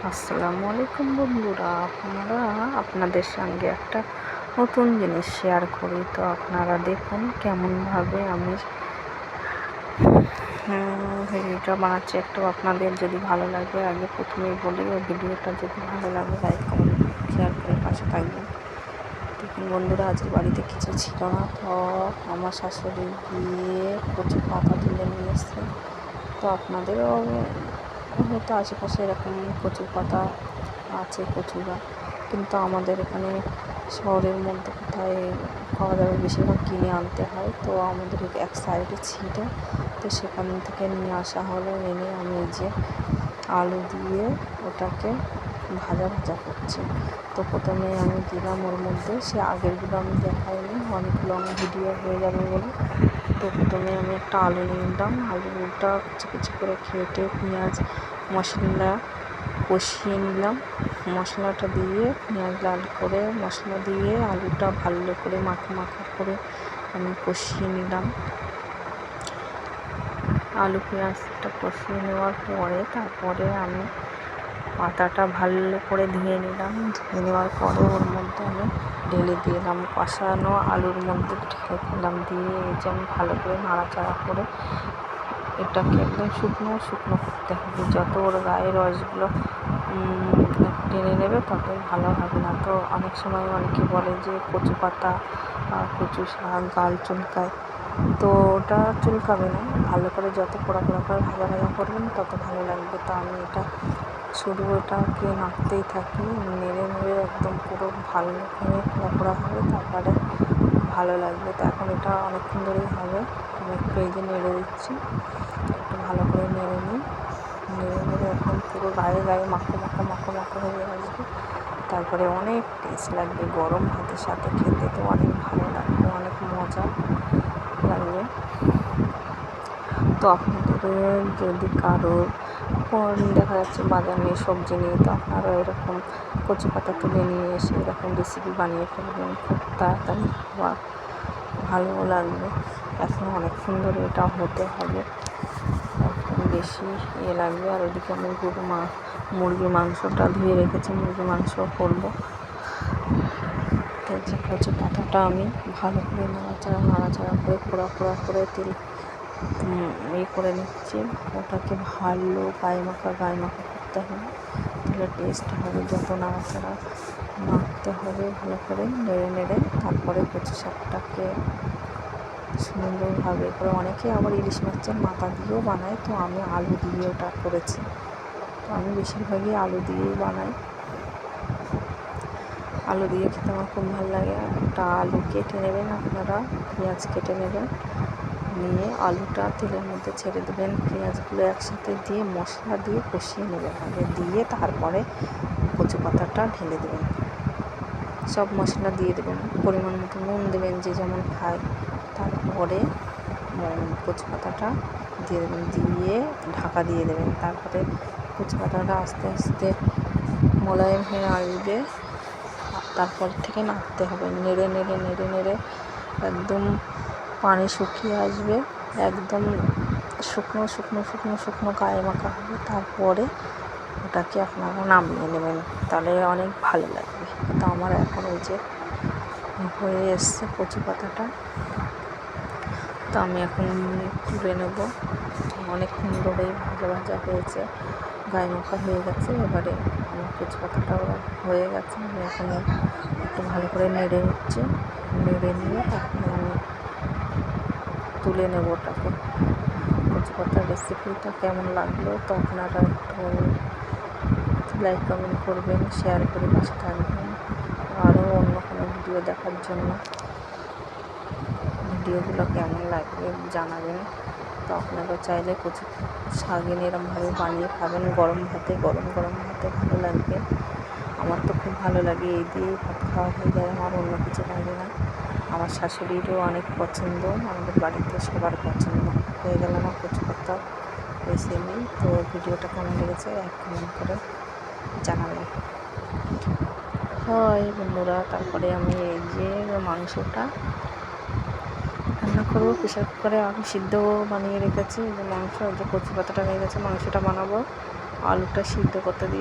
আসসালামু আলাইকুম বন্ধুরা, আপনাদের সঙ্গে একটা নতুন জিনিস শেয়ার করি। তো আপনারা দেখুন কেমনভাবে আমি ভিডিওটা বানাচ্ছি। একটু আপনাদের যদি ভালো লাগে, আগে প্রথমেই বলি, ওই ভিডিওটা যদি ভালো লাগে লাইক কমেন্ট শেয়ার করে পাশে থাকবেন। দেখুন বন্ধুরা, আজকে বাড়িতে কিছু ছিল না, তো আমার শাশুড়ি গিয়ে কচু পাতা তুলে নিয়ে এসছে। তো আপনাদেরও হয়তো আশেপাশে এরকম কচুর পাতা আছে, কচুরা, কিন্তু আমাদের এখানে শহরের মধ্যে কোথায় পাওয়া যাবে, বেশিরভাগ কিনে আনতে হয়। তো আমাদের এক সাইডে ছিল, তো সেখান থেকে নিয়ে আসা হলো। এনে আমি যে আলু দিয়ে ওটাকে ভাজা করছি। তো প্রথমে আমি দিলাম ওর মধ্যে, সে আগেরগুলো আমি দেখাইনি, অনেক লং ভিডিও হয়ে যাবে বলে। তো প্রথমে আমি একটা আলু নিয়ে নিলাম, আলুটা কুচি কুচি করে কেটে পেঁয়াজ মশলা কষিয়ে নিলাম। মশলাটা দিয়ে পেঁয়াজ লাল করে মশলা দিয়ে আলুটা ভালো করে মাখা করে আমি কষিয়ে নিলাম। আলু পেঁয়াজটা কষিয়ে নেওয়ার পরে তারপরে আমি পাতাটা ভালো করে ধুয়ে নিলাম। ধুয়ে নেওয়ার পরে ওর মধ্যে আমি ঢেলে দিলাম, কষানো আলুর মধ্যে ঢেলে দিলাম। দিয়ে এই যে আমি ভালো করে নাড়াচাড়া করে এটাকে একদম শুকনো করতে হবে। যত ওর গায়ে রসগুলো টেনে নেবে ততই ভালো হবে। না তো অনেক সময় অনেকে বলে যে কচু পাতা কচু শাক গাল চুলকায়, তো ওটা চুলকাবে না। ভালো করে যত পোড়া করে ভাজা করবেন তত ভালো লাগবে। তো আমি এটা শুধু ওটাকে নাড়তেই থাকি, নেড়ে একদম পুরো ভালো করে পোড়া হবে, তারপরে ভালো লাগবে। তো এখন এটা অনেকক্ষণ ধরেই হবে, আমি একটু এই যে নেড়ে দিচ্ছি, একটু ভালো করে নেড়ে নিই। নেড়ে একদম পুরো গায়ে মাখো হয়ে আসবে। তারপরে অনেক টেস্ট লাগবে, গরম ভাতের সাথে খেতে তো অনেক ভালো লাগবে, অনেক মজা লাগবে। তো আপনাদের যদি কারোর দেখা যাচ্ছে বাজার নেই, সবজি নেই, তো আপনারা এরকম কচু পাতা তুলে নিয়ে এসে এরকম রেসিপি বানিয়ে ফেলবেন, খুব তাড়াতাড়ি খাওয়া ভালো লাগবে। এখন অনেকক্ষণ ধরে এটা হতে হবে, এখন বেশি লাগবে। আর ওদিকে আমি মুরগির মাংসটা ধুয়ে রেখেছি, মুরগির মাংস করবো। তো যে কচু পাতাটা আমি ভালো করে নাড়াচাড়া করে পোড়া করে তেল করে নিচ্ছি। ওটাকে ভালো গায়ে মাখা করতে হবে, তাহলে টেস্ট হবে। যত নাড়াচাড়া মাখতে হবে ভালো করে নেড়ে তারপরে কচু শাকটাকে সুন্দরভাবে করে, অনেকে আবার ইলিশ মাছের মাথা দিয়েও বানায়, তো আমি আলু দিয়ে ওটা করেছি। তো আমি বেশিরভাগই আলু দিয়েই বানাই, আলু দিয়ে খেতে আমার খুব ভালো লাগে। একটা আলু কেটে নেবেন আপনারা, পেঁয়াজ কেটে নেবেন, নিয়ে আলুটা তেলের মধ্যে ছেড়ে দেবেন, পেঁয়াজগুলো একসাথে দিয়ে মশলা দিয়ে কষিয়ে নেবেন আগে, দিয়ে তারপরে কচু পাতাটা ঢেলে দেবেন। সব মশলা দিয়ে দেবেন, পরিমাণ মতো নুন দেবেন যে যেমন খায়। তারপরে কচু পাতাটা দিয়ে দেবেন, দিয়ে ঢাকা দিয়ে দেবেন। তারপরে কচু পাতাটা আস্তে আস্তে মোলায়েম হয়ে আসবে, তারপর থেকে নাড়তে হবে, নেড়ে একদম পানি শুকিয়ে আসবে, একদম শুকনো গায়ে মাখা হবে। তারপরে ওটাকে আপনারা নামিয়ে নেবেন, তাহলে অনেক ভালো লাগবে। তো আমার এখন ওই যে হয়ে এসছে কচু পাতাটা, তো আমি এখন তুলে নেব। অনেকক্ষণ ধরেই ভাজা হয়েছে, গায়ে মাখা হয়ে গেছে। এবারে আমার কচু পাতাটাও হয়ে গেছে, আমি এখন একটু ভালো করে নেড়ে নিয়ে তারপরে আমি তুলে নেব ওটাকে। কচু পাতার রেসিপিটা কেমন লাগলো তো আপনারা একটু লাইক কমেন্ট করবেন, শেয়ার করে পাশে থাকবেন। আরও অন্য কোনো ভিডিও দেখার জন্য ভিডিওগুলো কেমন লাগবে জানাবেন। তো আপনারা চাইলে কচু শাক এনে এরমভাবে বানিয়ে খাবেন, গরম ভাতে ভালো লাগবে। আমার তো খুব ভালো লাগে, এই দিয়েই ভাত খাওয়া হয়ে যায়, আমার অন্য কিছু লাগে না। আমার শাশুড়িরও অনেক পছন্দ, আমাদের বাড়িতে সবার পছন্দ হয়ে গেল আমার কচু পাতা রেসিপি। তো ভিডিওটা কেমন লেগেছে এক কমেন্ট করে জানাবেন। হয় বন্ধুরা, তারপরে আমি এই যে মাংসটা রান্না করবো, প্রেশার কুকারে আলু সিদ্ধ বানিয়ে রেখেছি। যে মাংস, যে কচু পাতাটা হয়ে গেছে, মাংসটা বানাবো, আলুটা সিদ্ধ করতে দিই।